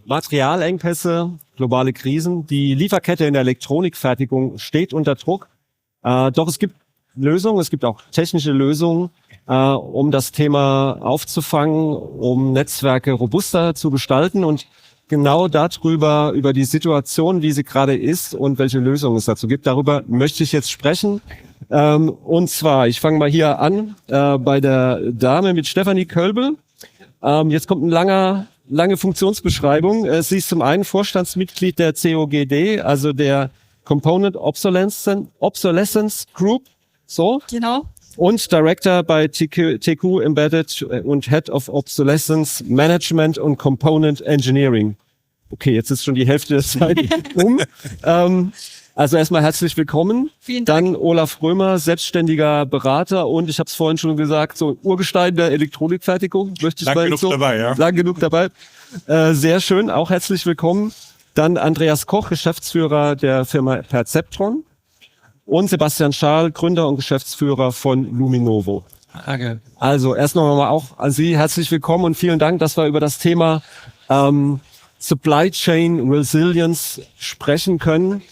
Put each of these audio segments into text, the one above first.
Materialengpässe, globale Krisen. Die Lieferkette in der Elektronikfertigung steht unter Druck. Doch es gibt Lösungen, es gibt auch technische Lösungen, um das Thema aufzufangen, um Netzwerke robuster zu gestalten und genau darüber, über die Situation, wie sie gerade ist und welche Lösungen es dazu gibt. Darüber möchte ich jetzt sprechen. Und zwar, ich fange mal hier an, bei der Dame mit Stefanie Kölbel. Jetzt kommt eine lange Funktionsbeschreibung. Sie ist zum einen Vorstandsmitglied der COGD, also der Component Obsolescence Group. So. Genau. Und Director bei TQ Embedded und Head of Obsolescence Management und Component Engineering. Okay, jetzt ist schon die Hälfte der Zeit um. Also erstmal herzlich willkommen. Vielen Dank. Dann Olaf Römer, selbstständiger Berater und ich habe es vorhin schon gesagt, so Urgestein der Elektronikfertigung. Lang genug dabei, ja. Lang genug dabei. Sehr schön, auch herzlich willkommen. Dann Andreas Koch, Geschäftsführer der Firma Perceptron. Und Sebastian Schaal, Gründer und Geschäftsführer von Luminovo. Danke. Also erst nochmal auch an Sie herzlich willkommen und vielen Dank, dass wir über das Thema Supply Chain Resilience sprechen können.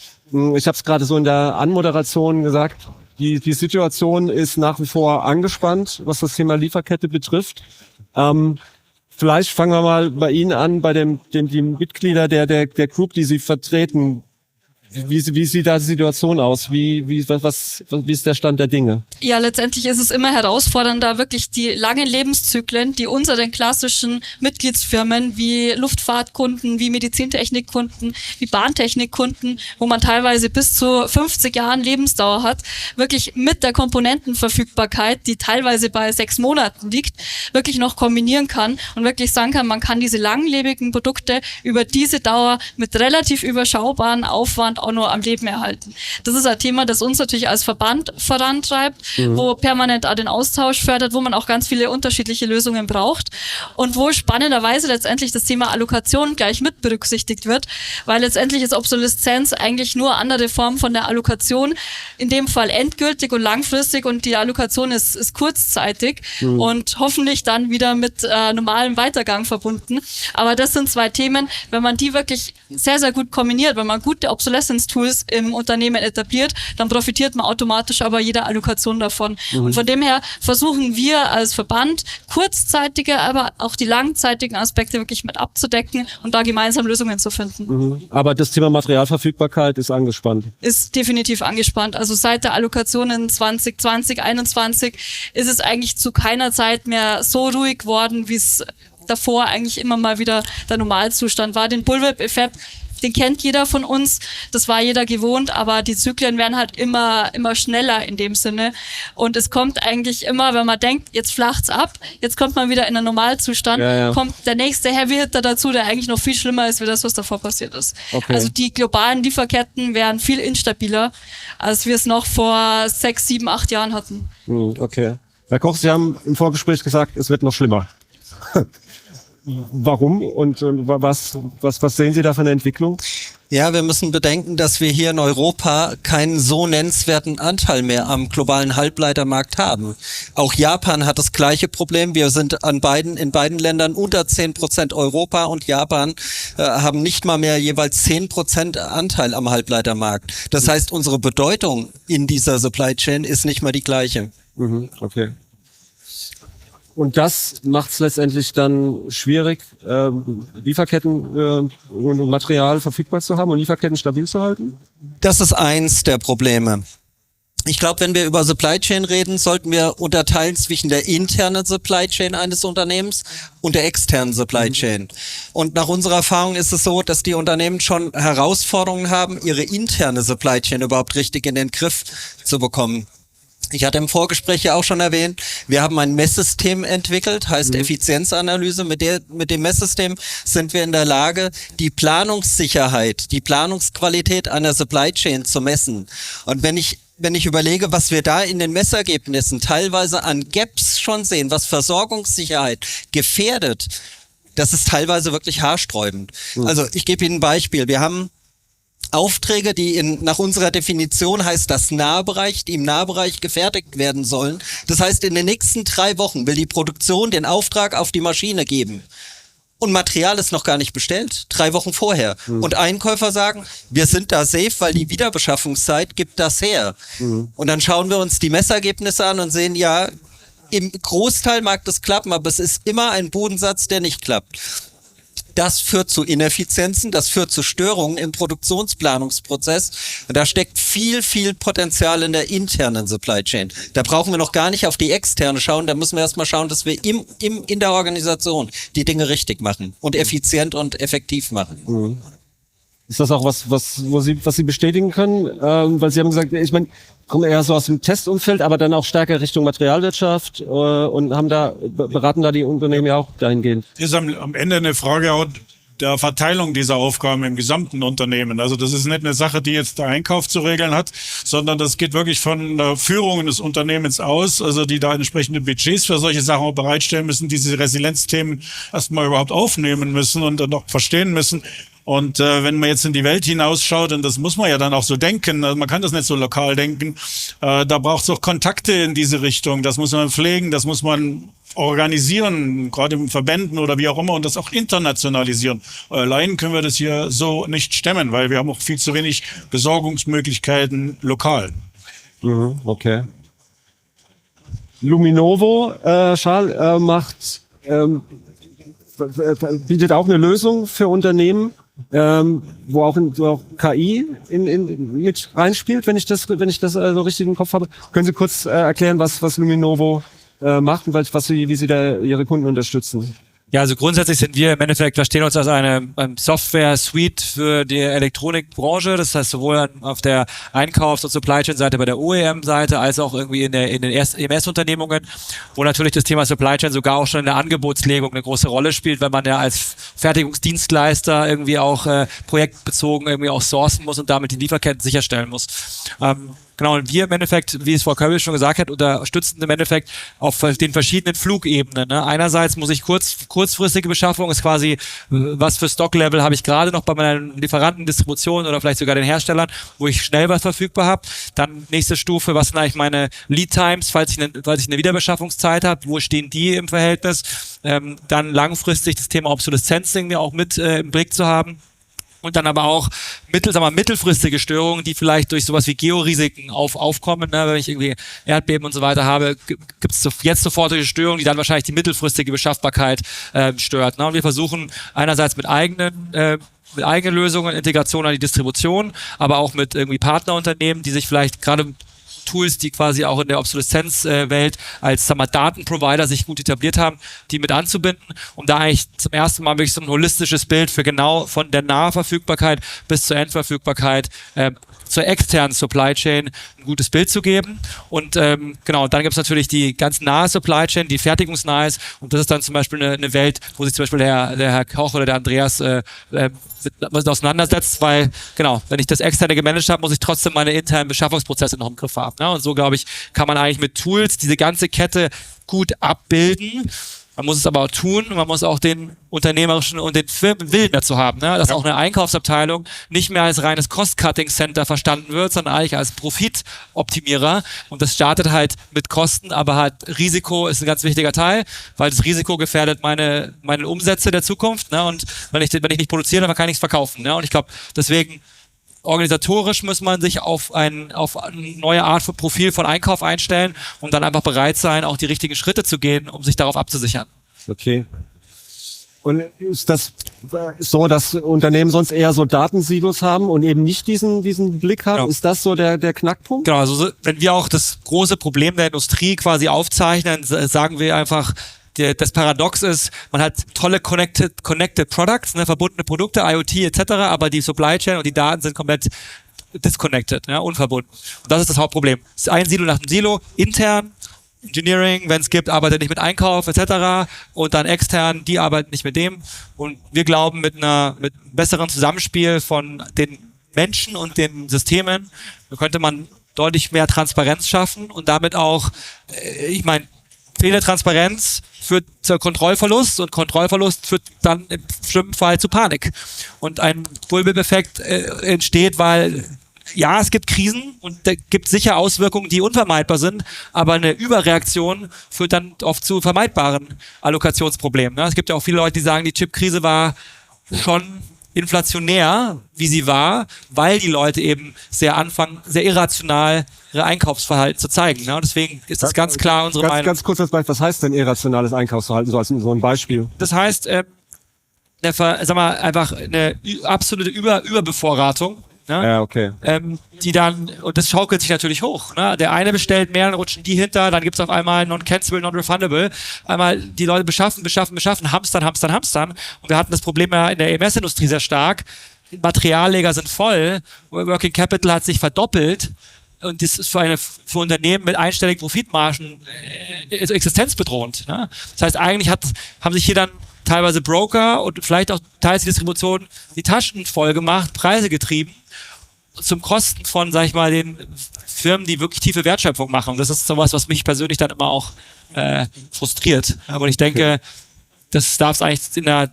Ich habe es gerade so in der Anmoderation gesagt, die Situation ist nach wie vor angespannt, was das Thema Lieferkette betrifft. Vielleicht fangen wir mal bei Ihnen an, bei die Mitglieder der Group, die Sie vertreten. Wie sieht da die Situation aus? Wie ist der Stand der Dinge? Ja, letztendlich ist es immer herausfordernder, wirklich die langen Lebenszyklen, die unseren klassischen Mitgliedsfirmen wie Luftfahrtkunden, wie Medizintechnikkunden, wie Bahntechnikkunden, wo man teilweise bis zu 50 Jahren Lebensdauer hat, wirklich mit der Komponentenverfügbarkeit, die teilweise bei 6 Monaten liegt, wirklich noch kombinieren kann und wirklich sagen kann, man kann diese langlebigen Produkte über diese Dauer mit relativ überschaubaren Aufwand auch nur am Leben erhalten. Das ist ein Thema, das uns natürlich als Verband vorantreibt, wo permanent auch den Austausch fördert, wo man auch ganz viele unterschiedliche Lösungen braucht und wo spannenderweise letztendlich das Thema Allokation gleich mit berücksichtigt wird, weil letztendlich ist Obsoleszenz eigentlich nur andere Form von der Allokation, in dem Fall endgültig und langfristig und die Allokation ist kurzzeitig und hoffentlich dann wieder mit normalem Weitergang verbunden. Aber das sind 2 Themen, wenn man die wirklich sehr, sehr gut kombiniert, wenn man gute Obsolescence-Tools im Unternehmen etabliert, dann profitiert man automatisch aber jeder Allokation davon. Und von dem her versuchen wir als Verband kurzzeitige, aber auch die langzeitigen Aspekte wirklich mit abzudecken und da gemeinsam Lösungen zu finden. Aber das Thema Materialverfügbarkeit ist angespannt. Ist definitiv angespannt. Also seit der Allokation in 2020, 2021 ist es eigentlich zu keiner Zeit mehr so ruhig worden, wie es davor eigentlich immer mal wieder der Normalzustand war. Den Bullwhip-Effekt, den kennt jeder von uns, das war jeder gewohnt, aber die Zyklen werden halt immer schneller in dem Sinne und es kommt eigentlich immer, wenn man denkt, jetzt flacht's ab, jetzt kommt man wieder in einen Normalzustand, kommt der nächste Heavy Hitter dazu, der eigentlich noch viel schlimmer ist, wie das, was davor passiert ist. Okay. Also die globalen Lieferketten werden viel instabiler, als wir es noch vor 6, 7, 8 Jahren hatten. Okay. Herr Koch, Sie haben im Vorgespräch gesagt, es wird noch schlimmer. Warum und was sehen Sie da für eine Entwicklung? Ja, wir müssen bedenken, dass wir hier in Europa keinen so nennenswerten Anteil mehr am globalen Halbleitermarkt haben. Auch Japan hat das gleiche Problem. Wir sind in beiden Ländern unter 10%. Europa und Japan haben nicht mal mehr jeweils 10% Anteil am Halbleitermarkt. Das heißt, unsere Bedeutung in dieser Supply Chain ist nicht mal die gleiche. Okay. Und das macht es letztendlich dann schwierig, Lieferketten und Material verfügbar zu haben und Lieferketten stabil zu halten? Das ist eins der Probleme. Ich glaube, wenn wir über Supply Chain reden, sollten wir unterteilen zwischen der internen Supply Chain eines Unternehmens und der externen Supply Chain. Und nach unserer Erfahrung ist es so, dass die Unternehmen schon Herausforderungen haben, ihre interne Supply Chain überhaupt richtig in den Griff zu bekommen. Ich hatte im Vorgespräch ja auch schon erwähnt, wir haben ein Messsystem entwickelt, heißt Effizienzanalyse. Mit dem Messsystem sind wir in der Lage, die Planungssicherheit, die Planungsqualität einer Supply Chain zu messen. Und wenn ich überlege, was wir da in den Messergebnissen teilweise an Gaps schon sehen, was Versorgungssicherheit gefährdet, das ist teilweise wirklich haarsträubend. Also ich gebe Ihnen ein Beispiel. Wir haben Aufträge, die nach unserer Definition heißt das Nahbereich, die im Nahbereich gefertigt werden sollen. Das heißt, in den nächsten 3 Wochen will die Produktion den Auftrag auf die Maschine geben. Und Material ist noch gar nicht bestellt, 3 Wochen vorher. Und Einkäufer sagen, wir sind da safe, weil die Wiederbeschaffungszeit gibt das her. Und dann schauen wir uns die Messergebnisse an und sehen, ja, im Großteil mag das klappen, aber es ist immer ein Bodensatz, der nicht klappt. Das führt zu Ineffizienzen, das führt zu Störungen im Produktionsplanungsprozess. Und da steckt viel, viel Potenzial in der internen Supply Chain. Da brauchen wir noch gar nicht auf die externe schauen, da müssen wir erstmal schauen, dass wir in der Organisation die Dinge richtig machen und effizient und effektiv machen. Ist das auch was Sie bestätigen können? Weil Sie haben gesagt, ich meine, kommen eher so aus dem Testumfeld, aber dann auch stärker Richtung Materialwirtschaft und beraten da die Unternehmen ja auch dahingehend. Ist am Ende eine Frage auch der Verteilung dieser Aufgaben im gesamten Unternehmen. Also das ist nicht eine Sache, die jetzt der Einkauf zu regeln hat, sondern das geht wirklich von der Führung des Unternehmens aus, also die da entsprechende Budgets für solche Sachen auch bereitstellen müssen, diese Resilienzthemen erstmal überhaupt aufnehmen müssen und dann auch verstehen müssen. Und wenn man jetzt in die Welt hinausschaut, und das muss man ja dann auch so denken, also man kann das nicht so lokal denken, da braucht es auch Kontakte in diese Richtung, das muss man pflegen, das muss man organisieren, gerade in Verbänden oder wie auch immer, und das auch internationalisieren. Allein können wir das hier so nicht stemmen, weil wir haben auch viel zu wenig Besorgungsmöglichkeiten lokal. Okay. Luminovo, Charles, bietet auch eine Lösung für Unternehmen, wo auch KI mit reinspielt, wenn ich das so richtig im Kopf habe. Können Sie kurz erklären, was Luminovo macht und wie Sie da Ihre Kunden unterstützen? Ja, also grundsätzlich sind wir im Endeffekt, verstehen uns als eine Software-Suite für die Elektronikbranche. Das heißt sowohl auf der Einkaufs- und Supply-Chain-Seite bei der OEM-Seite als auch irgendwie in den EMS-Unternehmungen, wo natürlich das Thema Supply-Chain sogar auch schon in der Angebotslegung eine große Rolle spielt, weil man ja als Fertigungsdienstleister irgendwie auch projektbezogen irgendwie auch sourcen muss und damit die Lieferketten sicherstellen muss. Genau, und wir im Endeffekt, wie es Frau Körbel schon gesagt hat, unterstützen im Endeffekt auf den verschiedenen Flugebenen. Ne? Einerseits muss ich kurzfristige Beschaffung ist quasi, was für Stocklevel habe ich gerade noch bei meinen Lieferanten, Distribution oder vielleicht sogar den Herstellern, wo ich schnell was verfügbar habe. Dann nächste Stufe, was sind eigentlich meine Lead Times, falls ich eine Wiederbeschaffungszeit habe, wo stehen die im Verhältnis? Dann langfristig das Thema Obsolescenzing auch mit im Blick zu haben. Und dann aber auch mittelfristige Störungen, die vielleicht durch sowas wie Georisiken aufkommen. Ne? Wenn ich irgendwie Erdbeben und so weiter habe, gibt es jetzt sofortige Störungen, die dann wahrscheinlich die mittelfristige Beschaffbarkeit stört. Ne? Und wir versuchen einerseits mit eigenen Lösungen, Integration an die Distribution, aber auch mit irgendwie Partnerunternehmen, die sich vielleicht gerade Tools, die quasi auch in der Obsoleszenzwelt als Datenprovider sich gut etabliert haben, die mit anzubinden, um da eigentlich zum ersten Mal wirklich so ein holistisches Bild für genau von der Nahverfügbarkeit bis zur Endverfügbarkeit zur externen Supply Chain ein gutes Bild zu geben. Und genau, dann gibt es natürlich die ganz nahe Supply Chain, die fertigungsnah ist. Und das ist dann zum Beispiel eine Welt, wo sich zum Beispiel der Herr Koch oder der Andreas mit auseinandersetzt, weil genau, wenn ich das Externe gemanagt habe, muss ich trotzdem meine internen Beschaffungsprozesse noch im Griff haben. Ne? Und so, glaube ich, kann man eigentlich mit Tools diese ganze Kette gut abbilden. Man muss es aber auch tun und man muss auch den unternehmerischen und den Firmenwillen dazu haben, ne? Dass auch eine Einkaufsabteilung nicht mehr als reines Cost-Cutting-Center verstanden wird, sondern eigentlich als Profitoptimierer. Und das startet halt mit Kosten, aber halt Risiko ist ein ganz wichtiger Teil, weil das Risiko gefährdet meine Umsätze der Zukunft. Ne? Und wenn ich nicht produziere, dann kann ich nichts verkaufen. Ne? Und ich glaube, deswegen organisatorisch muss man sich auf eine neue Art von Profil von Einkauf einstellen und dann einfach bereit sein, auch die richtigen Schritte zu gehen, um sich darauf abzusichern. Okay. Und ist das so, dass Unternehmen sonst eher so Datensilos haben und eben nicht diesen Blick haben? Genau. Ist das so der Knackpunkt? Genau, also wenn wir auch das große Problem der Industrie quasi aufzeichnen, sagen wir einfach, das Paradox ist, man hat tolle connected Products, ne, verbundene Produkte, IoT etc., aber die Supply Chain und die Daten sind komplett disconnected, ja, unverbunden. Und das ist das Hauptproblem. Es ist ein Silo nach dem Silo, intern, Engineering, wenn es gibt, arbeitet nicht mit Einkauf etc. und dann extern, die arbeiten nicht mit dem. Und wir glauben, mit einem besseren Zusammenspiel von den Menschen und den Systemen könnte man deutlich mehr Transparenz schaffen und damit auch, ich meine, fehlende Transparenz führt zu Kontrollverlust und Kontrollverlust führt dann im schlimmen Fall zu Panik. Und ein Bullwhip-Effekt entsteht, weil ja, es gibt Krisen und da gibt sicher Auswirkungen, die unvermeidbar sind, aber eine Überreaktion führt dann oft zu vermeidbaren Allokationsproblemen. Ne? Es gibt ja auch viele Leute, die sagen, die Chipkrise war schon inflationär, wie sie war, weil die Leute eben sehr irrational ihre Einkaufsverhalten zu zeigen. Ne? Und deswegen ist das ganz klar unsere Meinung. Ganz kurz, was heißt denn irrationales Einkaufsverhalten, so ein Beispiel? Das heißt, einfach eine absolute Überbevorratung. Ne? Ja, okay. Die dann, und das schaukelt sich natürlich hoch. Ne? Der eine bestellt mehr, dann rutschen die hinter, dann gibt's auf einmal non-cancelable, non-refundable. Einmal die Leute beschaffen, hamstern. Und wir hatten das Problem ja in der EMS-Industrie sehr stark. Die Materialleger sind voll, Working Capital hat sich verdoppelt. Und das ist für Unternehmen mit einstelligen Profitmargen existenzbedrohend. Ne? Das heißt, eigentlich haben sich hier dann teilweise Broker und vielleicht auch teils die Distribution die Taschen voll gemacht, Preise getrieben, zum Kosten von, sag ich mal, den Firmen, die wirklich tiefe Wertschöpfung machen. Und das ist sowas, was mich persönlich dann immer auch frustriert. Aber ich denke, das darf es eigentlich in einer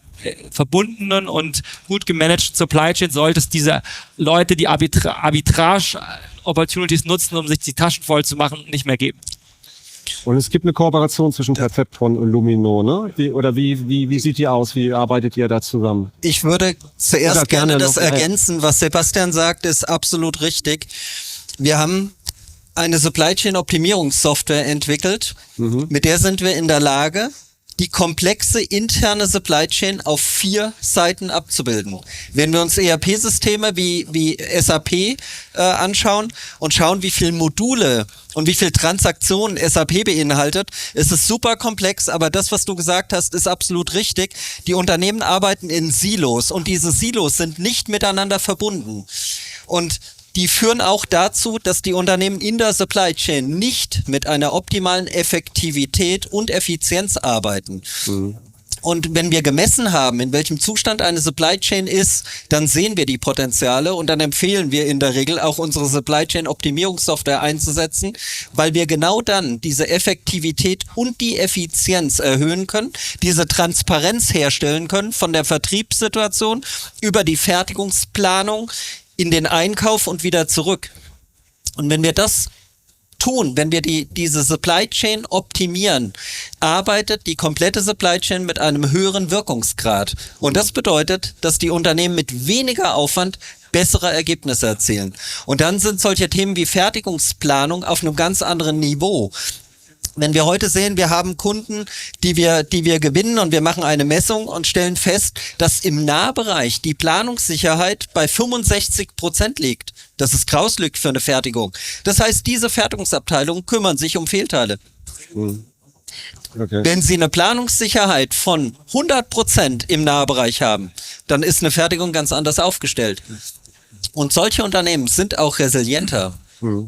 verbundenen und gut gemanagten Supply Chain, sollte es diese Leute, die Arbitrage-Opportunities nutzen, um sich die Taschen voll zu machen, nicht mehr geben. Und es gibt eine Kooperation zwischen Perceptron und Lumino, ne? Wie sieht die aus? Wie arbeitet ihr da zusammen? Ich würde zuerst Oder gerne gerne das noch, ergänzen, was Sebastian sagt, ist absolut richtig. Wir haben eine Supply Chain Optimierungssoftware entwickelt, mit der sind wir in der Lage, die komplexe interne Supply Chain auf 4 Seiten abzubilden. Wenn wir uns ERP-Systeme wie SAP anschauen und schauen, wie viele Module und wie viele Transaktionen SAP beinhaltet, ist es super komplex, aber das, was du gesagt hast, ist absolut richtig. Die Unternehmen arbeiten in Silos und diese Silos sind nicht miteinander verbunden. Und die führen auch dazu, dass die Unternehmen in der Supply Chain nicht mit einer optimalen Effektivität und Effizienz arbeiten. Und wenn wir gemessen haben, in welchem Zustand eine Supply Chain ist, dann sehen wir die Potenziale und dann empfehlen wir in der Regel auch unsere Supply Chain Optimierungssoftware einzusetzen, weil wir genau dann diese Effektivität und die Effizienz erhöhen können, diese Transparenz herstellen können von der Vertriebssituation über die Fertigungsplanung in den Einkauf und wieder zurück. Und wenn wir das tun, wenn wir diese Supply Chain optimieren, arbeitet die komplette Supply Chain mit einem höheren Wirkungsgrad. Und das bedeutet, dass die Unternehmen mit weniger Aufwand bessere Ergebnisse erzielen. Und dann sind solche Themen wie Fertigungsplanung auf einem ganz anderen Niveau. Wenn wir heute sehen, wir haben Kunden, die wir gewinnen und wir machen eine Messung und stellen fest, dass im Nahbereich die Planungssicherheit bei 65% liegt. Das ist Grausglück für eine Fertigung. Das heißt, diese Fertigungsabteilungen kümmern sich um Fehlteile. Okay. Wenn sie eine Planungssicherheit von 100% im Nahbereich haben, dann ist eine Fertigung ganz anders aufgestellt. Und solche Unternehmen sind auch resilienter.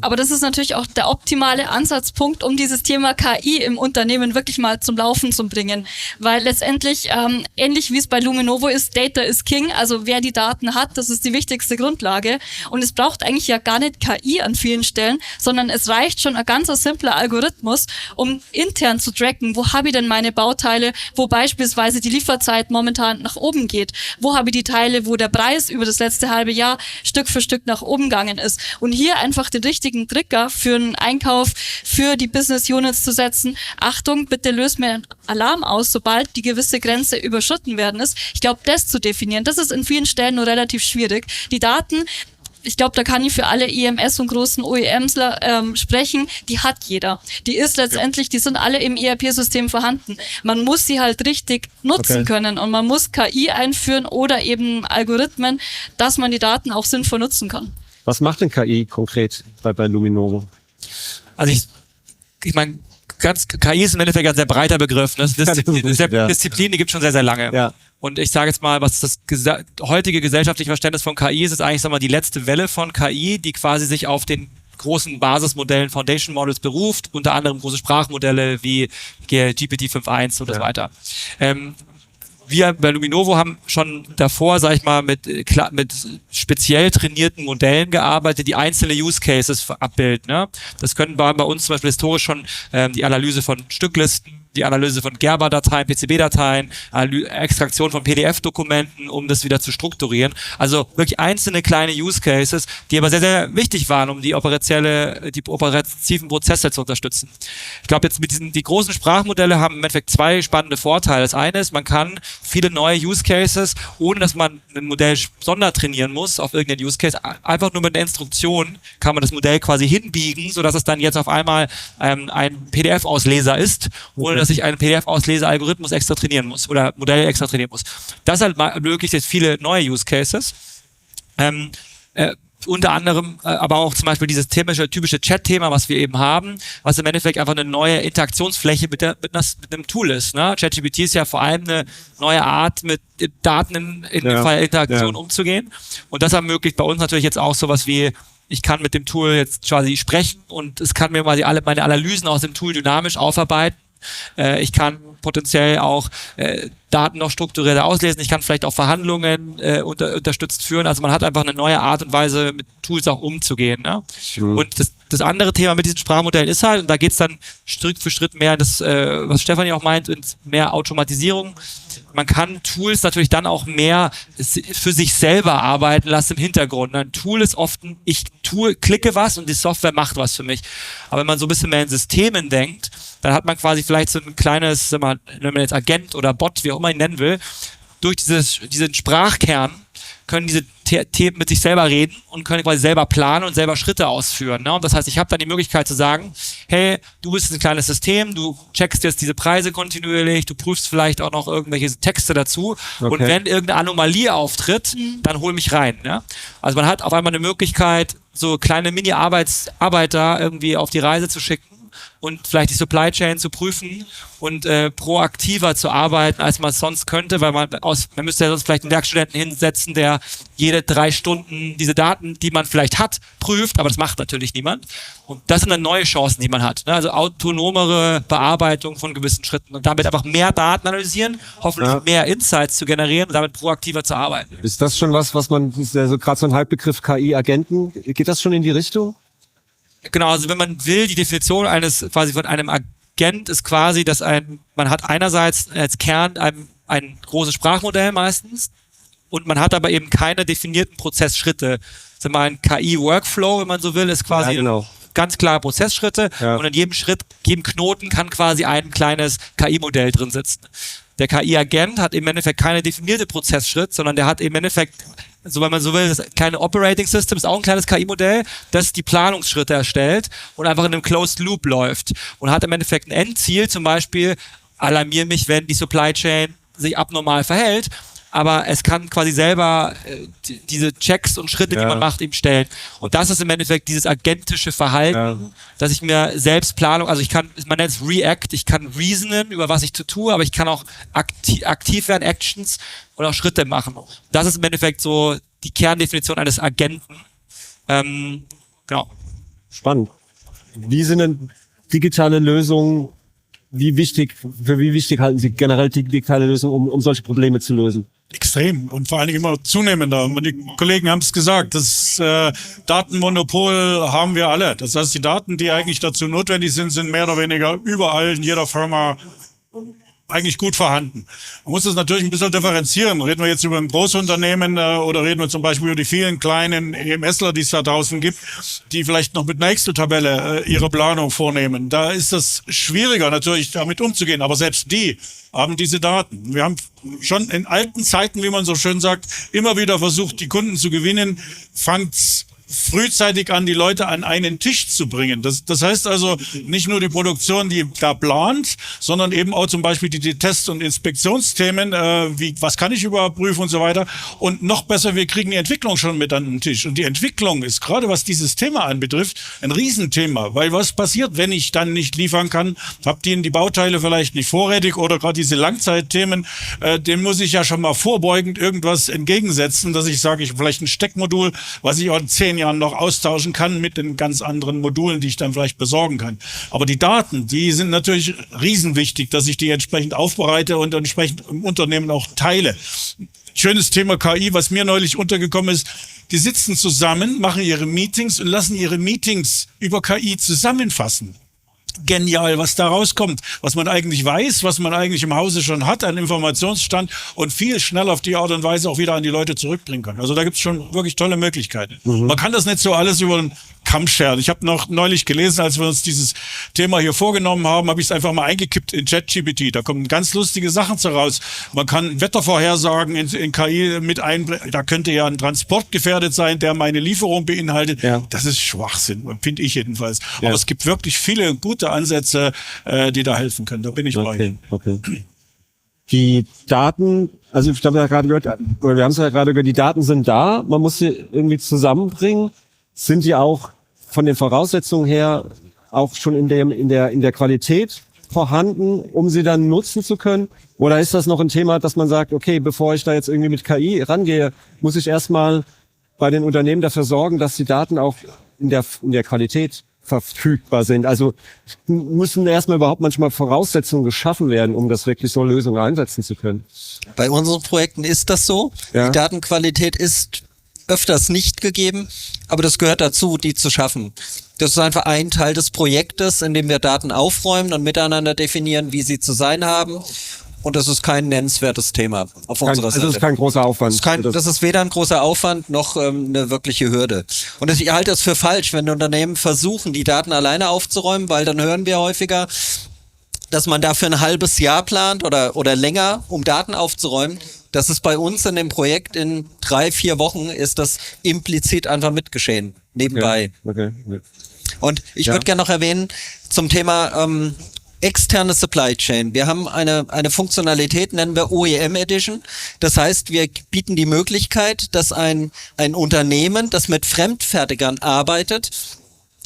Aber das ist natürlich auch der optimale Ansatzpunkt, um dieses Thema KI im Unternehmen wirklich mal zum Laufen zu bringen. Weil letztendlich, ähnlich wie es bei Luminovo ist, Data is King, also wer die Daten hat, das ist die wichtigste Grundlage. Und es braucht eigentlich ja gar nicht KI an vielen Stellen, sondern es reicht schon ein ganz simpler Algorithmus, um intern zu tracken, wo habe ich denn meine Bauteile, wo beispielsweise die Lieferzeit momentan nach oben geht, wo habe ich die Teile, wo der Preis über das letzte halbe Jahr Stück für Stück nach oben gegangen ist. Und hier einfach den richtigen Trigger für einen Einkauf, für die Business Units zu setzen. Achtung, bitte löst mir einen Alarm aus, sobald die gewisse Grenze überschritten werden ist. Ich glaube, das zu definieren, das ist in vielen Stellen nur relativ schwierig. Die Daten, ich glaube, da kann ich für alle EMS und großen OEMs sprechen, die hat jeder. Die ist letztendlich, die sind alle im ERP-System vorhanden. Man muss sie halt richtig nutzen können und man muss KI einführen oder eben Algorithmen, dass man die Daten auch sinnvoll nutzen kann. Was macht denn KI konkret bei Luminovo? Also ich meine, KI ist im Endeffekt ein sehr breiter Begriff. Ne? Disziplin, die gibt es schon sehr, sehr lange. Ja. Und ich sage jetzt mal, was das heutige gesellschaftliche Verständnis von KI ist eigentlich, sagen wir mal, die letzte Welle von KI, die quasi sich auf den großen Basismodellen, Foundation Models beruft, unter anderem große Sprachmodelle wie GPT 5.1 und so weiter. wir bei Luminovo haben schon davor, sag ich mal, mit speziell trainierten Modellen gearbeitet, die einzelne Use Cases abbilden. Ne? Das können bei uns zum Beispiel historisch schon die Analyse von Stücklisten, die Analyse von Gerber-Dateien, PCB-Dateien, Extraktion von PDF-Dokumenten, um das wieder zu strukturieren. Also wirklich einzelne kleine Use Cases, die aber sehr, sehr wichtig waren, um die operativen Prozesse zu unterstützen. Ich glaube jetzt die großen Sprachmodelle haben im Endeffekt zwei spannende Vorteile. Das eine ist, man kann viele neue Use Cases, ohne dass man ein Modell sondertrainieren muss auf irgendeinen Use Case, einfach nur mit einer Instruktion kann man das Modell quasi hinbiegen, sodass es dann jetzt auf einmal ein PDF-Ausleser ist, ohne dass ich einen PDF-Ausleser-Algorithmus extra trainieren muss oder Modell extra trainieren muss. Das halt ermöglicht jetzt viele neue Use Cases. Unter anderem aber auch zum Beispiel dieses typische Chat-Thema, was wir eben haben, was im Endeffekt einfach eine neue Interaktionsfläche mit einem Tool ist. Ne? ChatGPT ist ja vor allem eine neue Art, mit Daten in freier Interaktion umzugehen. Und das ermöglicht bei uns natürlich jetzt auch sowas wie, ich kann mit dem Tool jetzt quasi sprechen und es kann mir quasi alle meine Analysen aus dem Tool dynamisch aufarbeiten. Ich kann potenziell auch Daten noch strukturierter auslesen. Ich kann vielleicht auch Verhandlungen unterstützt führen. Also man hat einfach eine neue Art und Weise, mit Tools auch umzugehen. Ne? Und das andere Thema mit diesen Sprachmodellen ist halt, und da geht es dann Schritt für Schritt mehr in das, was Stefanie auch meint, in mehr Automatisierung. Man kann Tools natürlich dann auch mehr für sich selber arbeiten lassen im Hintergrund. Ein Tool ist oft, klicke was und die Software macht was für mich. Aber wenn man so ein bisschen mehr in Systemen denkt, dann hat man quasi vielleicht so ein kleines, wenn man jetzt Agent oder Bot, wie auch immer ihn nennen will, durch diesen Sprachkern können diese Themen mit sich selber reden und können quasi selber planen und selber Schritte ausführen. Ne? Und das heißt, ich habe dann die Möglichkeit zu sagen, hey, du bist ein kleines System, du checkst jetzt diese Preise kontinuierlich, du prüfst vielleicht auch noch irgendwelche Texte dazu und wenn irgendeine Anomalie auftritt, dann hol mich rein. Ja? Also man hat auf einmal eine Möglichkeit, so kleine Mini-Arbeiter irgendwie auf die Reise zu schicken und vielleicht die Supply Chain zu prüfen und proaktiver zu arbeiten, als man es sonst könnte, weil man müsste ja sonst vielleicht einen Werkstudenten hinsetzen, der jede 3 Stunden diese Daten, die man vielleicht hat, prüft, aber das macht natürlich niemand. Und das sind dann neue Chancen, die man hat. Ne? Also autonomere Bearbeitung von gewissen Schritten und damit einfach mehr Daten analysieren, hoffentlich mehr Insights zu generieren und damit proaktiver zu arbeiten. Ist das schon was man, so gerade so ein Halbbegriff KI-Agenten, geht das schon in die Richtung? Genau, also wenn man will, die Definition quasi von einem Agent ist quasi, dass man hat einerseits als Kern ein großes Sprachmodell meistens und man hat aber eben keine definierten Prozessschritte. Also mal ein KI-Workflow, wenn man so will, ist quasi ganz klare Prozessschritte und in jedem Knoten kann quasi ein kleines KI-Modell drin sitzen. Der KI-Agent hat im Endeffekt keine definierte Prozessschritt, sondern der hat im Endeffekt, so wenn man so will, das kleine Operating System ist auch ein kleines KI-Modell, das die Planungsschritte erstellt und einfach in einem Closed Loop läuft und hat im Endeffekt ein Endziel, zum Beispiel alarmiere mich, wenn die Supply Chain sich abnormal verhält, aber es kann quasi selber diese Checks und Schritte, die man macht, ihm stellen. Und das ist im Endeffekt dieses agentische Verhalten, dass ich mir selbst Planung, also man nennt es React, ich kann reasonen, über was ich tue, aber ich kann auch aktiv werden, Actions und auch Schritte machen. Das ist im Endeffekt so die Kerndefinition eines Agenten. Genau. Spannend. Wie sind denn digitale Lösungen, für wie wichtig halten Sie generell digitale Lösungen, um solche Probleme zu lösen? Extrem und vor allen Dingen immer zunehmender. Und die Kollegen haben es gesagt, das Datenmonopol haben wir alle. Das heißt, die Daten, die eigentlich dazu notwendig sind, sind mehr oder weniger überall in jeder Firma eigentlich gut vorhanden. Man muss das natürlich ein bisschen differenzieren. Reden wir jetzt über ein Großunternehmen oder reden wir zum Beispiel über die vielen kleinen EMSler, die es da draußen gibt, die vielleicht noch mit einer Excel-Tabelle ihre Planung vornehmen. Da ist es schwieriger natürlich damit umzugehen, aber selbst die haben diese Daten. Wir haben schon in alten Zeiten, wie man so schön sagt, immer wieder versucht, die Kunden zu gewinnen, fangt's frühzeitig an, die Leute an einen Tisch zu bringen. Das heißt also nicht nur die Produktion, die da plant, sondern eben auch zum Beispiel die Test- und Inspektionsthemen, was kann ich überprüfen und so weiter. Und noch besser, wir kriegen die Entwicklung schon mit an den Tisch. Und die Entwicklung ist gerade, was dieses Thema anbetrifft, ein Riesenthema. Weil was passiert, wenn ich dann nicht liefern kann? Habt ihr die Bauteile vielleicht nicht vorrätig oder gerade diese Langzeitthemen, dem muss ich ja schon mal vorbeugend irgendwas entgegensetzen, dass ich sage, ich vielleicht ein Steckmodul, was ich auch in 10 10 Jahren noch austauschen kann mit den ganz anderen Modulen, die ich dann vielleicht besorgen kann. Aber die Daten, die sind natürlich riesenwichtig, dass ich die entsprechend aufbereite und entsprechend im Unternehmen auch teile. Schönes Thema KI, was mir neulich untergekommen ist. Die sitzen zusammen, machen ihre Meetings und lassen ihre Meetings über KI zusammenfassen. Genial, was da rauskommt, was man eigentlich weiß, was man eigentlich im Hause schon hat, an Informationsstand und viel schneller auf die Art und Weise auch wieder an die Leute zurückbringen kann. Also da gibt's schon wirklich tolle Möglichkeiten. Man kann das nicht so alles über den Kamm scheren. Ich habe noch neulich gelesen, als wir uns dieses Thema hier vorgenommen haben, habe ich es einfach mal eingekippt in ChatGPT. Da kommen ganz lustige Sachen raus. Man kann Wettervorhersagen in KI mit einbringen. Da könnte ja ein Transport gefährdet sein, der meine Lieferung beinhaltet. Ja. Das ist Schwachsinn, finde ich jedenfalls. Ja. Aber es gibt wirklich viele gute Ansätze, die da helfen können. Da bin ich bei. Okay. Die Daten, also ich habe ja gerade gehört, oder wir haben es ja gerade gehört, die Daten sind da, man muss sie irgendwie zusammenbringen. Sind die auch von den Voraussetzungen her auch schon in der Qualität vorhanden, um sie dann nutzen zu können? Oder ist das noch ein Thema, dass man sagt, okay, bevor ich da jetzt irgendwie mit KI rangehe, muss ich erstmal bei den Unternehmen dafür sorgen, dass die Daten auch in der Qualität verfügbar sind? Also müssen erstmal überhaupt manchmal Voraussetzungen geschaffen werden, um das wirklich so Lösungen einsetzen zu können. Bei unseren Projekten ist das so. Ja. Die Datenqualität ist öfters nicht gegeben, aber das gehört dazu, die zu schaffen. Das ist einfach ein Teil des Projektes, in dem wir Daten aufräumen und miteinander definieren, wie sie zu sein haben. Und das ist kein nennenswertes Thema auf unserer Seite. Das ist kein großer Aufwand. Das ist weder ein großer Aufwand noch eine wirkliche Hürde. Und ich halte es für falsch, wenn Unternehmen versuchen, die Daten alleine aufzuräumen, weil dann hören wir häufiger, dass man dafür ein halbes Jahr plant oder länger, um Daten aufzuräumen. Das ist bei uns in dem Projekt in 3-4 Wochen ist das implizit einfach mitgeschehen, nebenbei. Ja, okay. Und ich würde gerne noch erwähnen zum Thema externe Supply Chain. Wir haben eine Funktionalität, nennen wir OEM Edition. Das heißt, wir bieten die Möglichkeit, dass ein Unternehmen, das mit Fremdfertigern arbeitet,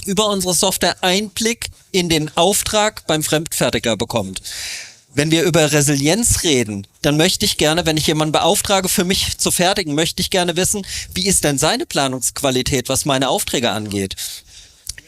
über unsere Software Einblick in den Auftrag beim Fremdfertiger bekommt. Wenn wir über Resilienz reden, dann möchte ich gerne, wenn ich jemanden beauftrage, für mich zu fertigen, möchte ich gerne wissen, wie ist denn seine Planungsqualität, was meine Aufträge angeht.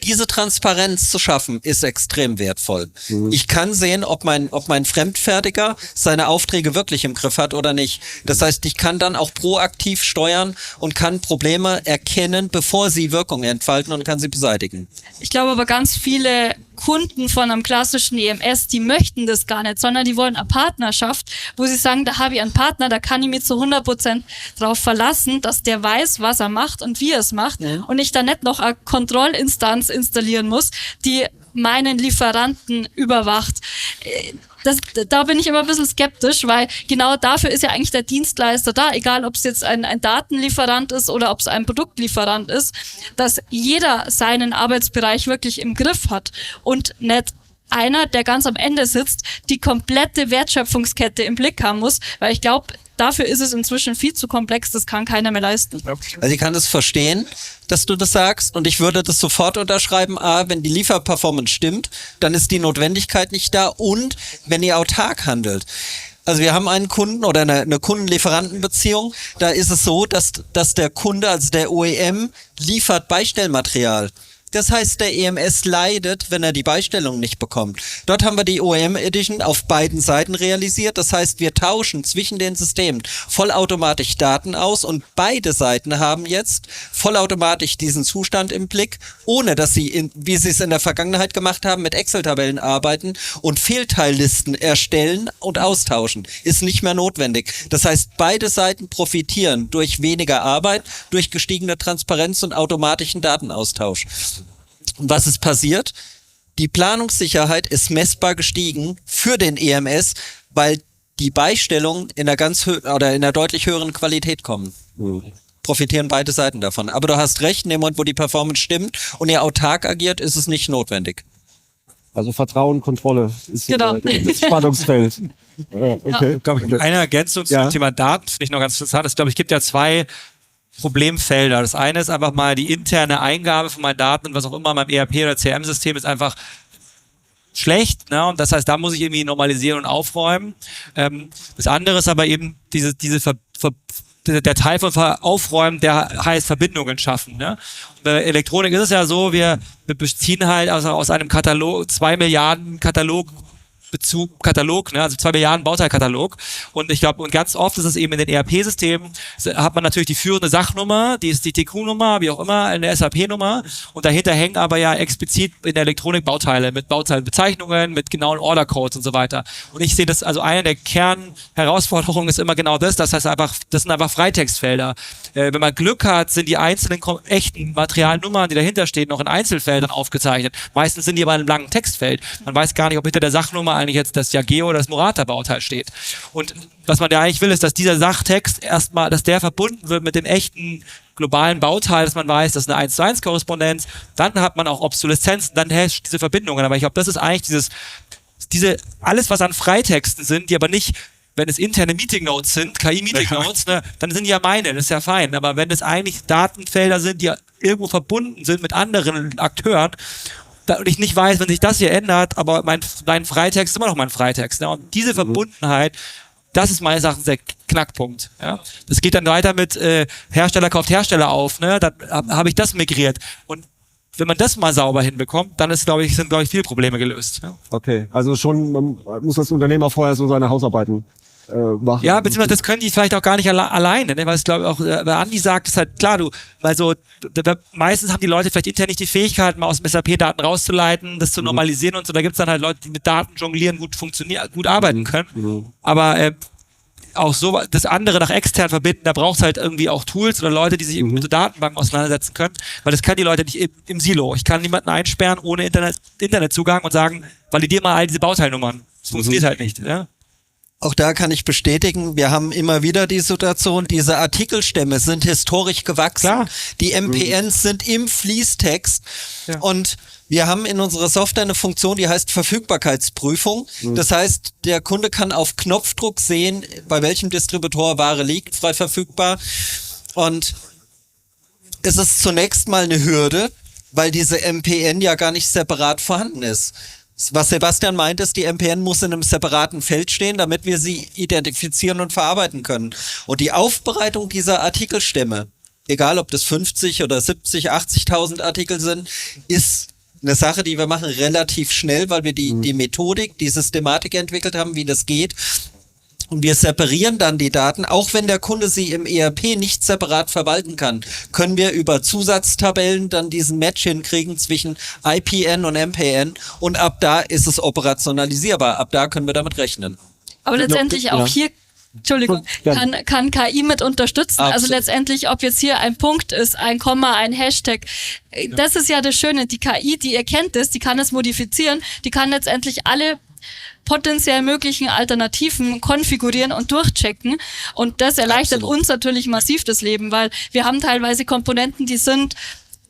Diese Transparenz zu schaffen, ist extrem wertvoll. Ich kann sehen, ob mein Fremdfertiger seine Aufträge wirklich im Griff hat oder nicht. Das heißt, ich kann dann auch proaktiv steuern und kann Probleme erkennen, bevor sie Wirkung entfalten und kann sie beseitigen. Ich glaube aber ganz viele Kunden von einem klassischen EMS, die möchten das gar nicht, sondern die wollen eine Partnerschaft, wo sie sagen, da habe ich einen Partner, da kann ich mich zu 100% drauf verlassen, dass der weiß, was er macht und wie er es macht und ich da nicht noch eine Kontrollinstanz installieren muss, die meinen Lieferanten überwacht. Da bin ich immer ein bisschen skeptisch, weil genau dafür ist ja eigentlich der Dienstleister da, egal ob es jetzt ein Datenlieferant ist oder ob es ein Produktlieferant ist, dass jeder seinen Arbeitsbereich wirklich im Griff hat und nicht einer, der ganz am Ende sitzt, die komplette Wertschöpfungskette im Blick haben muss, weil ich glaube, dafür ist es inzwischen viel zu komplex, das kann keiner mehr leisten. Also ich kann das verstehen, dass du das sagst und ich würde das sofort unterschreiben. Wenn die Lieferperformance stimmt, dann ist die Notwendigkeit nicht da und wenn ihr autark handelt. Also wir haben einen Kunden oder eine Kunden-Lieferanten-Beziehung, da ist es so, dass der Kunde, also der OEM, liefert Beistellmaterial. Das heißt, der EMS leidet, wenn er die Beistellung nicht bekommt. Dort haben wir die OEM Edition auf beiden Seiten realisiert. Das heißt, wir tauschen zwischen den Systemen vollautomatisch Daten aus und beide Seiten haben jetzt vollautomatisch diesen Zustand im Blick, ohne dass sie, wie sie es in der Vergangenheit gemacht haben, mit Excel-Tabellen arbeiten und Fehlteillisten erstellen und austauschen. Ist nicht mehr notwendig. Das heißt, beide Seiten profitieren durch weniger Arbeit, durch gestiegene Transparenz und automatischen Datenaustausch. Und was ist passiert? Die Planungssicherheit ist messbar gestiegen für den EMS, weil die Beistellungen in einer deutlich höheren Qualität kommen. Profitieren beide Seiten davon. Aber du hast recht, in dem Moment, wo die Performance stimmt und ihr autark agiert, ist es nicht notwendig. Also Vertrauen, Kontrolle ist genau. Das Spannungsfeld. Okay. Ja. Eine Ergänzung zum Thema Daten finde ich noch ganz interessant. Ich glaube, es gibt ja 2 Problemfelder. Das eine ist einfach mal die interne Eingabe von meinen Daten und was auch immer in meinem ERP oder CRM-System ist einfach schlecht, ne? Und das heißt, da muss ich irgendwie normalisieren und aufräumen. Das andere ist aber eben diese der Teil von Aufräumen, der heißt Verbindungen schaffen. Ne? Bei Elektronik ist es ja so, wir beziehen halt aus einem Katalog, 2 Milliarden Katalog, ne, also 2 Milliarden Bauteilkatalog. Und ich glaube, und ganz oft ist es eben in den ERP-Systemen, hat man natürlich die führende Sachnummer, die ist die TQ-Nummer, wie auch immer, eine SAP-Nummer. Und dahinter hängen aber ja explizit in der Elektronik Bauteile mit Bauteilenbezeichnungen, mit genauen Order-Codes und so weiter. Und ich sehe das, also eine der Kernherausforderungen ist immer genau das. Das heißt einfach, das sind einfach Freitextfelder. Wenn man Glück hat, sind die einzelnen echten Materialnummern, die dahinter stehen, noch in Einzelfeldern aufgezeichnet. Meistens sind die aber in einem langen Textfeld. Man weiß gar nicht, ob hinter der Sachnummer eigentlich jetzt das Yageo oder das Murata-Bauteil steht. Und was man da eigentlich will, ist, dass dieser Sachtext erstmal, dass der verbunden wird mit dem echten globalen Bauteil, dass man weiß, das ist eine 1:1 Korrespondenz, dann hat man auch Obsoleszenzen, dann herrscht diese Verbindungen. Aber ich glaube, das ist eigentlich alles, was an Freitexten sind, die aber nicht, wenn es interne Meeting Notes sind, KI-Meeting Notes, ne, dann sind die ja meine, das ist ja fein. Aber wenn es eigentlich Datenfelder sind, die irgendwo verbunden sind mit anderen Akteuren, und ich nicht weiß, wenn sich das hier ändert, aber mein Freitext ist immer noch mein Freitext. Ne? Und diese Verbundenheit, das ist meines Erachtens der Knackpunkt. Ja? Das geht dann weiter mit Hersteller kauft Hersteller auf. Ne? Dann habe ich das migriert. Und wenn man das mal sauber hinbekommt, dann sind, glaube ich, viele Probleme gelöst. Ja? Okay, also schon man muss das Unternehmen auch vorher so seine Hausarbeiten machen. Ja, beziehungsweise das können die vielleicht auch gar nicht alleine, ne? Weil es, glaube ich, auch, weil Andi sagt, ist halt klar, meistens haben die Leute vielleicht intern nicht die Fähigkeit, mal aus dem SAP-Daten rauszuleiten, das zu normalisieren und so. Da gibt es dann halt Leute, die mit Daten jonglieren, gut arbeiten können. Aber auch so das andere nach extern verbinden, da braucht es halt irgendwie auch Tools oder Leute, die sich mit der Datenbank auseinandersetzen können, weil das können die Leute nicht im Silo. Ich kann niemanden einsperren ohne Internetzugang und sagen, validier mal all diese Bauteilnummern. Das funktioniert halt nicht. Ja? Auch da kann ich bestätigen, wir haben immer wieder die Situation, diese Artikelstämme sind historisch gewachsen. Klar. Die MPNs sind im Fließtext und wir haben in unserer Software eine Funktion, die heißt Verfügbarkeitsprüfung. Das heißt, der Kunde kann auf Knopfdruck sehen, bei welchem Distributor Ware liegt, frei verfügbar. Und es ist zunächst mal eine Hürde, weil diese MPN ja gar nicht separat vorhanden ist. Was Sebastian meint, ist, die MPN muss in einem separaten Feld stehen, damit wir sie identifizieren und verarbeiten können. Und die Aufbereitung dieser Artikelstämme, egal ob das 50 oder 70, 80.000 Artikel sind, ist eine Sache, die wir machen relativ schnell, weil wir die Methodik, die Systematik entwickelt haben, wie das geht. Und wir separieren dann die Daten, auch wenn der Kunde sie im ERP nicht separat verwalten kann, können wir über Zusatztabellen dann diesen Match hinkriegen zwischen IPN und MPN und ab da ist es operationalisierbar, ab da können wir damit rechnen. Aber letztendlich auch hier, Entschuldigung, kann KI mit unterstützen. Absolut. Also letztendlich, ob jetzt hier ein Punkt ist, ein Komma, ein Hashtag, das ist ja das Schöne. Die KI, die erkennt es, die kann es modifizieren, die kann letztendlich alle potenziell möglichen Alternativen konfigurieren und durchchecken. Und das erleichtert uns natürlich massiv das Leben, weil wir haben teilweise Komponenten, die sind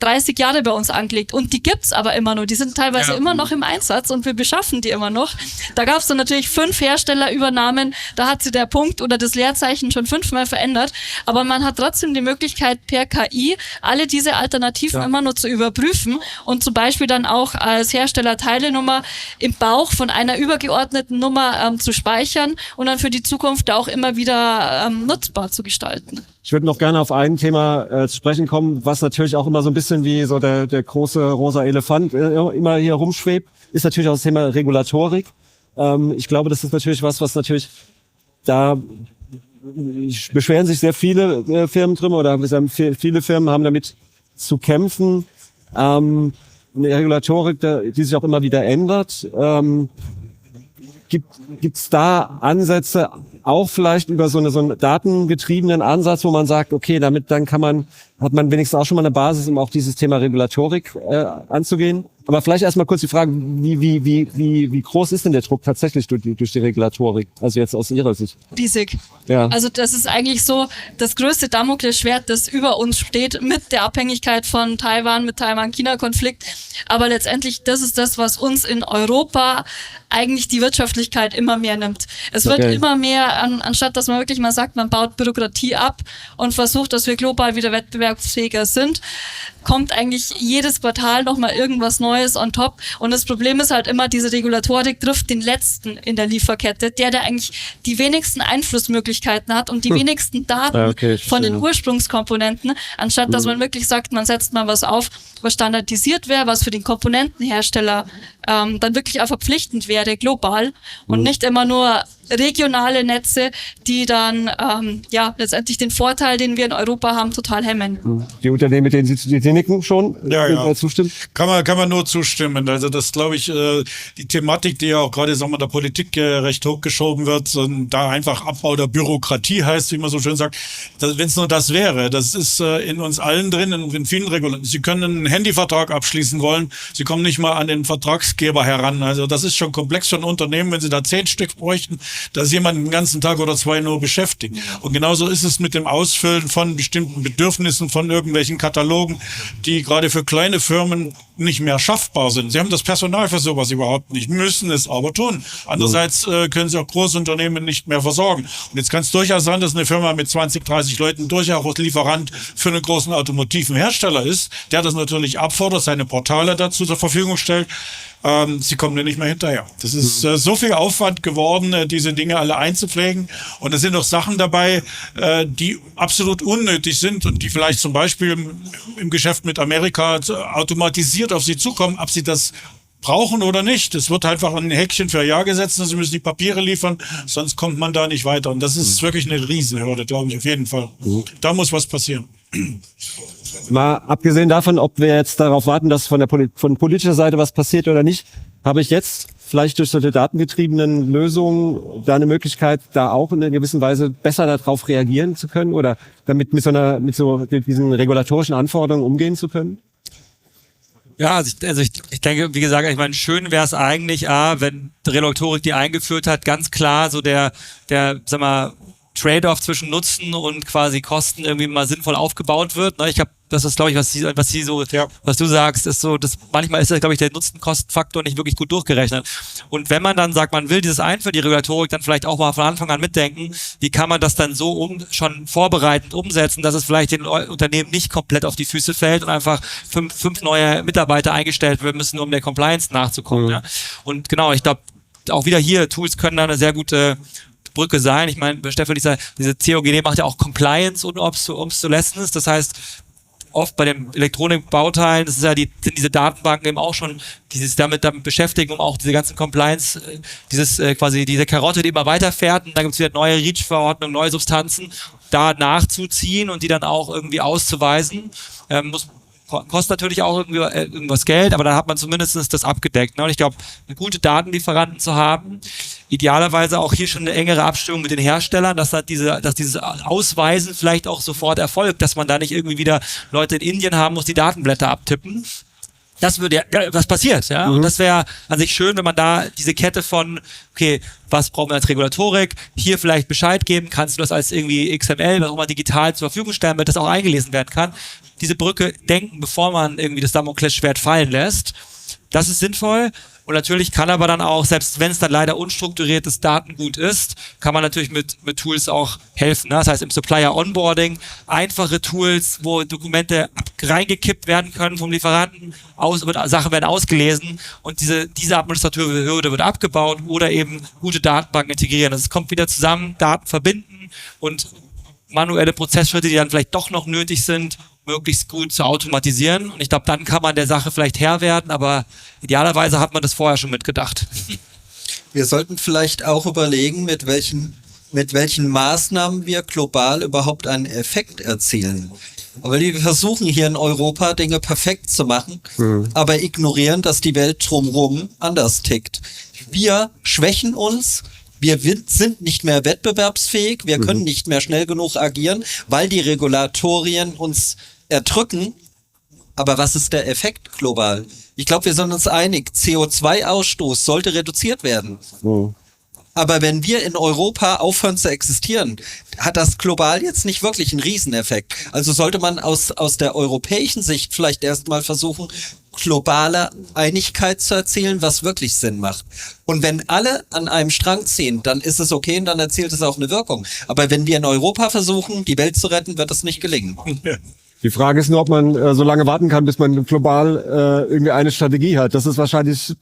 30 Jahre bei uns angelegt und die gibt's aber immer noch. Die sind teilweise immer noch im Einsatz und wir beschaffen die immer noch. Da gab's dann natürlich 5 Herstellerübernahmen, da hat sich der Punkt oder das Leerzeichen schon 5-mal verändert, aber man hat trotzdem die Möglichkeit per KI alle diese Alternativen immer nur zu überprüfen und zum Beispiel dann auch als Herstellerteilenummer im Bauch von einer übergeordneten Nummer zu speichern und dann für die Zukunft auch immer wieder nutzbar zu gestalten. Ich würde noch gerne auf ein Thema zu sprechen kommen, was natürlich auch immer so ein bisschen wie so der große rosa Elefant immer hier rumschwebt, ist natürlich auch das Thema Regulatorik. Ich glaube, das ist natürlich was natürlich da beschweren sich sehr viele Firmen drüber oder viele Firmen haben damit zu kämpfen. Eine Regulatorik, die sich auch immer wieder ändert. Gibt's da Ansätze, auch vielleicht über so einen datengetriebenen Ansatz, wo man sagt, okay, hat man wenigstens auch schon mal eine Basis, um auch dieses Thema Regulatorik anzugehen. Aber vielleicht erstmal kurz die Frage, wie groß ist denn der Druck tatsächlich durch die Regulatorik? Also jetzt aus Ihrer Sicht. Riesig. Ja. Also das ist eigentlich so das größte Damoklesschwert, das über uns steht, mit der Abhängigkeit von Taiwan, mit Taiwan-China-Konflikt. Aber letztendlich, das ist das, was uns in Europa eigentlich die Wirtschaftlichkeit immer mehr nimmt. Es wird immer mehr, anstatt dass man wirklich mal sagt, man baut Bürokratie ab und versucht, dass wir global wieder wettbewerbsfähiger sind, kommt eigentlich jedes Quartal nochmal irgendwas Neues Neues on top. Und das Problem ist halt immer, diese Regulatorik trifft den Letzten in der Lieferkette, der eigentlich die wenigsten Einflussmöglichkeiten hat und die wenigsten Daten okay, ich von den verstehe. Ursprungskomponenten, anstatt dass man wirklich sagt, man setzt mal was auf, was standardisiert wäre, was für den Komponentenhersteller dann wirklich auch verpflichtend wäre, global und nicht immer nur regionale Netze, die dann letztendlich den Vorteil, den wir in Europa haben, total hemmen. Die Unternehmen, mit denen Sie nicken schon, Ja. zustimmen? Kann man nur zustimmen. Also das glaube ich, die Thematik, die ja auch gerade sagen wir, der Politik recht hochgeschoben wird, und da einfach Abbau der Bürokratie heißt, wie man so schön sagt, wenn es nur das wäre, das ist in uns allen drin, in vielen Regularien. Sie können einen Handyvertrag abschließen wollen, Sie kommen nicht mal an den Vertragsgeber heran. Also das ist schon komplex für ein Unternehmen, wenn Sie da 10 Stück bräuchten, dass jemand den ganzen Tag oder 2 nur beschäftigt. Und genauso ist es mit dem Ausfüllen von bestimmten Bedürfnissen, von irgendwelchen Katalogen, die gerade für kleine Firmen nicht mehr schaffbar sind. Sie haben das Personal für sowas überhaupt nicht, müssen es aber tun. Andererseits können Sie auch Großunternehmen nicht mehr versorgen. Und jetzt kann es durchaus sein, dass eine Firma mit 20, 30 Leuten durchaus Lieferant für einen großen automotiven Hersteller ist, der das natürlich abfordert, seine Portale dazu zur Verfügung stellt. Sie kommen ja nicht mehr hinterher. Das ist so viel Aufwand geworden, diese Dinge alle einzupflegen. Und es sind auch Sachen dabei, die absolut unnötig sind und die vielleicht zum Beispiel im Geschäft mit Amerika automatisiert auf Sie zukommen, ob Sie das brauchen oder nicht. Es wird einfach ein Häkchen für Ja gesetzt und Sie müssen die Papiere liefern, sonst kommt man da nicht weiter. Und das ist wirklich eine Riesenhürde, glaube ich, auf jeden Fall. Da muss was passieren. Mal abgesehen davon, ob wir jetzt darauf warten, dass von politischer Seite was passiert oder nicht, habe ich jetzt vielleicht durch solche datengetriebenen Lösungen da eine Möglichkeit, da auch in einer gewissen Weise besser darauf reagieren zu können oder damit mit diesen regulatorischen Anforderungen umgehen zu können? Ja, also ich denke, wie gesagt, ich meine, schön wäre es eigentlich, wenn die Regulatorik die eingeführt hat, ganz klar so der, sag mal, Trade-off zwischen Nutzen und quasi Kosten irgendwie mal sinnvoll aufgebaut wird. Ich habe, das ist, glaube ich, was du sagst, ist so, dass manchmal ist, glaube ich, der Nutzen-Kosten-Faktor nicht wirklich gut durchgerechnet. Und wenn man dann sagt, man will dieses einführen, die Regulatorik, dann vielleicht auch mal von Anfang an mitdenken, wie kann man das dann so schon vorbereitend umsetzen, dass es vielleicht den Unternehmen nicht komplett auf die Füße fällt und einfach fünf neue Mitarbeiter eingestellt werden müssen, um der Compliance nachzukommen. Ja? Und genau, ich glaube, auch wieder hier, Tools können da eine sehr gute Brücke sein. Ich meine, Stefan, diese COGD macht ja auch Compliance und Obsolescence. Das heißt, oft bei den Elektronikbauteilen, das ist ja sind diese Datenbanken eben auch schon, die sich damit beschäftigen, um auch diese ganzen Compliance, quasi diese Karotte, die immer weiterfährt, und dann gibt es wieder neue REACH-Verordnungen, neue Substanzen, da nachzuziehen und die dann auch irgendwie auszuweisen. Kostet natürlich auch irgendwie irgendwas Geld, aber dann hat man zumindest das abgedeckt. Ne? Und ich glaube, eine gute Datenlieferanten zu haben, idealerweise auch hier schon eine engere Abstimmung mit den Herstellern, dass dieses Ausweisen vielleicht auch sofort erfolgt, dass man da nicht irgendwie wieder Leute in Indien haben muss, die Datenblätter abtippen. Das würde was passiert, ja. Und das wäre an sich schön, wenn man da diese Kette von, okay, was brauchen wir als Regulatorik, hier vielleicht Bescheid geben, kannst du das als irgendwie XML, was auch mal digital zur Verfügung stellen, damit das auch eingelesen werden kann. Diese Brücke denken, bevor man irgendwie das Damoklesschwert fallen lässt. Das ist sinnvoll. Und natürlich kann aber dann auch, selbst wenn es dann leider unstrukturiertes Datengut ist, kann man natürlich mit Tools auch helfen. Ne? Das heißt, im Supplier Onboarding einfache Tools, wo Dokumente reingekippt werden können vom Lieferanten, Sachen werden ausgelesen und diese administrative Hürde wird abgebaut oder eben gute Datenbanken integrieren. Das kommt wieder zusammen, Daten verbinden und manuelle Prozessschritte, die dann vielleicht doch noch nötig sind, möglichst gut zu automatisieren. Und ich glaube, dann kann man der Sache vielleicht Herr werden, aber idealerweise hat man das vorher schon mitgedacht. Wir sollten vielleicht auch überlegen, mit welchen Maßnahmen wir global überhaupt einen Effekt erzielen. Aber wir versuchen hier in Europa Dinge perfekt zu machen, aber ignorieren, dass die Welt drumherum anders tickt. Wir schwächen uns. Wir sind nicht mehr wettbewerbsfähig, wir können nicht mehr schnell genug agieren, weil die Regulatorien uns erdrücken. Aber was ist der Effekt global? Ich glaube, wir sind uns einig, CO2-Ausstoß sollte reduziert werden. Aber wenn wir in Europa aufhören zu existieren, hat das global jetzt nicht wirklich einen Rieseneffekt. Also sollte man aus der europäischen Sicht vielleicht erstmal versuchen, globale Einigkeit zu erzielen, was wirklich Sinn macht. Und wenn alle an einem Strang ziehen, dann ist es okay und dann erzielt es auch eine Wirkung. Aber wenn wir in Europa versuchen, die Welt zu retten, wird das nicht gelingen. Die Frage ist nur, ob man so lange warten kann, bis man global irgendwie eine Strategie hat. Das ist wahrscheinlich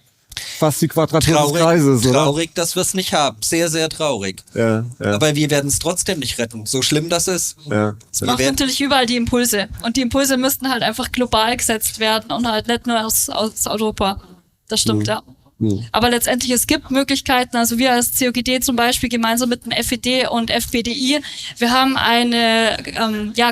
fast die Quadratur des Kreises, oder? Traurig, dass wir es nicht haben. Sehr, sehr traurig. Ja. Aber wir werden es trotzdem nicht retten. So schlimm das ist. Ja. Es macht natürlich überall die Impulse. Und die Impulse müssten halt einfach global gesetzt werden und halt nicht nur aus Europa. Das stimmt, ja. Aber letztendlich, es gibt Möglichkeiten, also wir als COGD zum Beispiel gemeinsam mit dem FED und FBDI, wir haben eine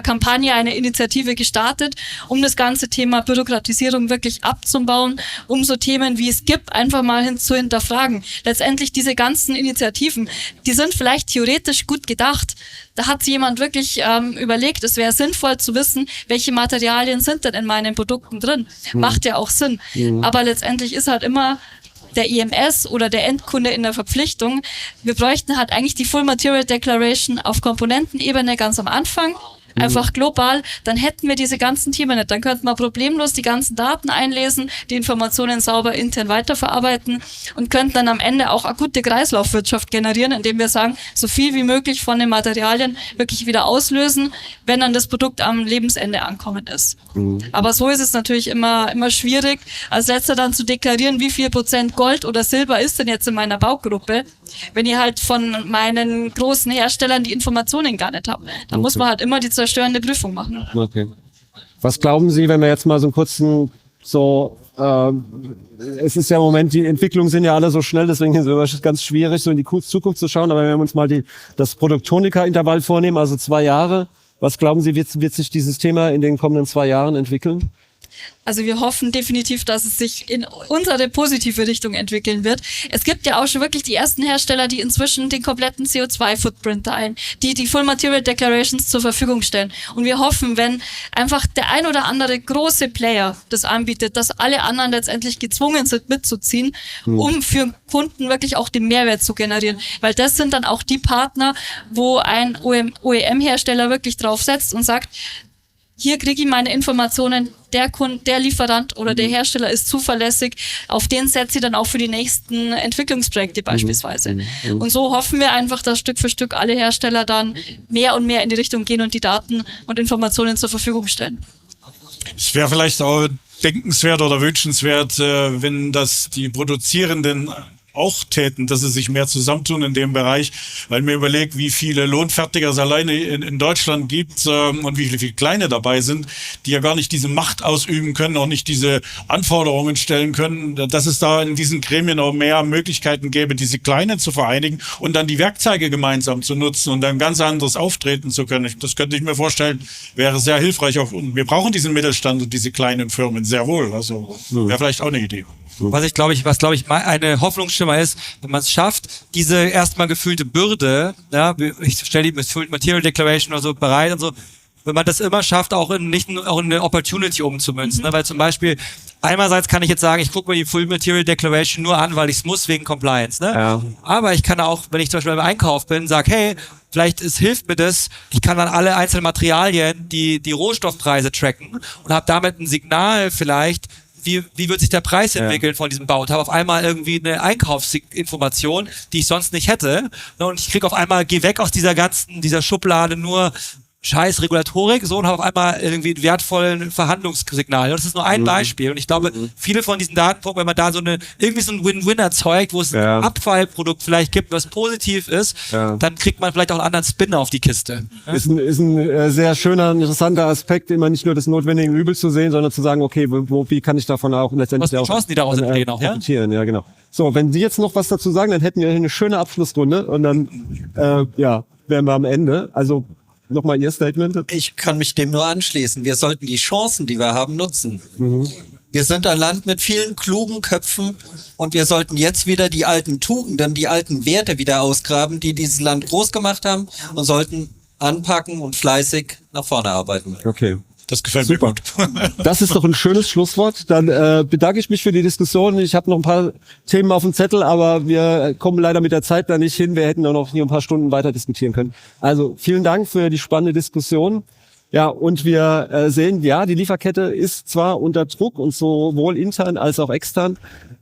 Kampagne, eine Initiative gestartet, um das ganze Thema Bürokratisierung wirklich abzubauen, um so Themen wie es gibt, einfach mal zu hinterfragen. Letztendlich diese ganzen Initiativen, die sind vielleicht theoretisch gut gedacht. Da hat sich jemand wirklich überlegt, es wäre sinnvoll zu wissen, welche Materialien sind denn in meinen Produkten drin. Macht ja auch Sinn. Aber letztendlich ist halt immer der IMS oder der Endkunde in der Verpflichtung. Wir bräuchten halt eigentlich die Full Material Declaration auf Komponentenebene ganz am Anfang. Einfach global, dann hätten wir diese ganzen Themen nicht. Dann könnten wir problemlos die ganzen Daten einlesen, die Informationen sauber intern weiterverarbeiten und könnten dann am Ende auch akute Kreislaufwirtschaft generieren, indem wir sagen, so viel wie möglich von den Materialien wirklich wieder auslösen, wenn dann das Produkt am Lebensende ankommen ist. Aber so ist es natürlich immer schwierig, als letzter dann zu deklarieren, wie viel Prozent Gold oder Silber ist denn jetzt in meiner Baugruppe, wenn ihr halt von meinen großen Herstellern die Informationen gar nicht habt. Dann muss man halt immer die zerstörende Prüfung machen. Okay. Was glauben Sie, wenn wir jetzt mal so einen kurzen, es ist ja im Moment, die Entwicklungen sind ja alle so schnell, deswegen ist es ganz schwierig, so in die Zukunft zu schauen, aber wenn wir uns mal das Produktonika-Intervall vornehmen, also 2 Jahre, was glauben Sie, wird sich dieses Thema in den kommenden 2 Jahren entwickeln? Also wir hoffen definitiv, dass es sich in unsere positive Richtung entwickeln wird. Es gibt ja auch schon wirklich die ersten Hersteller, die inzwischen den kompletten CO2-Footprint teilen, die Full Material Declarations zur Verfügung stellen. Und wir hoffen, wenn einfach der ein oder andere große Player das anbietet, dass alle anderen letztendlich gezwungen sind mitzuziehen, um für Kunden wirklich auch den Mehrwert zu generieren. Weil das sind dann auch die Partner, wo ein OEM-Hersteller wirklich drauf setzt und sagt, hier kriege ich meine Informationen, der Kunde, der Lieferant oder der Hersteller ist zuverlässig, auf den setze ich dann auch für die nächsten Entwicklungsprojekte beispielsweise. Und so hoffen wir einfach, dass Stück für Stück alle Hersteller dann mehr und mehr in die Richtung gehen und die Daten und Informationen zur Verfügung stellen. Es wäre vielleicht auch denkenswert oder wünschenswert, wenn das die Produzierenden auch täten, dass sie sich mehr zusammentun in dem Bereich, weil mir überlegt, wie viele Lohnfertiger es alleine in Deutschland gibt und wie viele kleine dabei sind, die ja gar nicht diese Macht ausüben können, auch nicht diese Anforderungen stellen können, dass es da in diesen Gremien auch mehr Möglichkeiten gäbe, diese Kleinen zu vereinigen und dann die Werkzeuge gemeinsam zu nutzen und dann ganz anderes auftreten zu können. Das könnte ich mir vorstellen, wäre sehr hilfreich. Und wir brauchen diesen Mittelstand und diese kleinen Firmen sehr wohl. Also wäre vielleicht auch eine Idee. Was glaube ich eine Hoffnungsschimmer ist, wenn man es schafft, diese erstmal gefühlte Bürde, ja, ich stelle die Full Material Declaration oder so bereit und so, wenn man das immer schafft, auch in eine Opportunity umzumünzen, ne? Weil zum Beispiel einerseits kann ich jetzt sagen, ich gucke mir die Full Material Declaration nur an, weil ich es muss wegen Compliance, ne? Ja. Aber ich kann auch, wenn ich zum Beispiel im Einkauf bin, sage, hey, vielleicht hilft mir das, ich kann dann alle einzelnen Materialien, die Rohstoffpreise tracken und habe damit ein Signal vielleicht, wie wird sich der Preis entwickeln von diesem Bau? Und habe auf einmal irgendwie eine Einkaufsinformation, die ich sonst nicht hätte. Und ich kriege auf einmal, geh weg aus dieser Schublade nur scheiß Regulatorik, so, und habe auf einmal irgendwie einen wertvollen Verhandlungssignal. Das ist nur ein Beispiel. Und ich glaube, viele von diesen Datenpunkten, wenn man da irgendwie so ein Win-Win erzeugt, wo es ein Abfallprodukt vielleicht gibt, was positiv ist, dann kriegt man vielleicht auch einen anderen Spin auf die Kiste. Ist ein sehr schöner, interessanter Aspekt, immer nicht nur das notwendige Übel zu sehen, sondern zu sagen, okay, wie kann ich davon auch letztendlich was die Chancen, die daraus entstehen, auch, profitieren. Ja, genau. So, wenn Sie jetzt noch was dazu sagen, dann hätten wir eine schöne Abschlussrunde und dann, wären wir am Ende. Also, nochmal Ihr Statement. Ich kann mich dem nur anschließen. Wir sollten die Chancen, die wir haben, nutzen. Wir sind ein Land mit vielen klugen Köpfen und wir sollten jetzt wieder die alten Tugenden, die alten Werte wieder ausgraben, die dieses Land groß gemacht haben, und sollten anpacken und fleißig nach vorne arbeiten. Okay. Das gefällt mir gut. Das ist doch ein schönes Schlusswort. Dann bedanke ich mich für die Diskussion. Ich habe noch ein paar Themen auf dem Zettel, aber wir kommen leider mit der Zeit da nicht hin. Wir hätten auch noch hier ein paar Stunden weiter diskutieren können. Also vielen Dank für die spannende Diskussion. Ja, und wir sehen, ja, die Lieferkette ist zwar unter Druck, und sowohl intern als auch extern,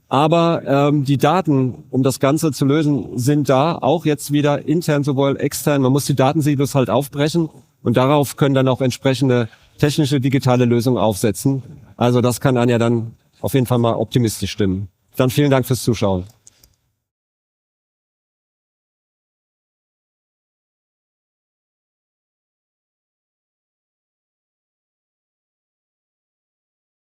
aber die Daten, um das Ganze zu lösen, sind da, auch jetzt wieder intern sowohl extern. Man muss die Datensilos halt aufbrechen, und darauf können dann auch entsprechende technische digitale Lösungen aufsetzen. Also das kann einen ja dann auf jeden Fall mal optimistisch stimmen. Dann vielen Dank fürs Zuschauen.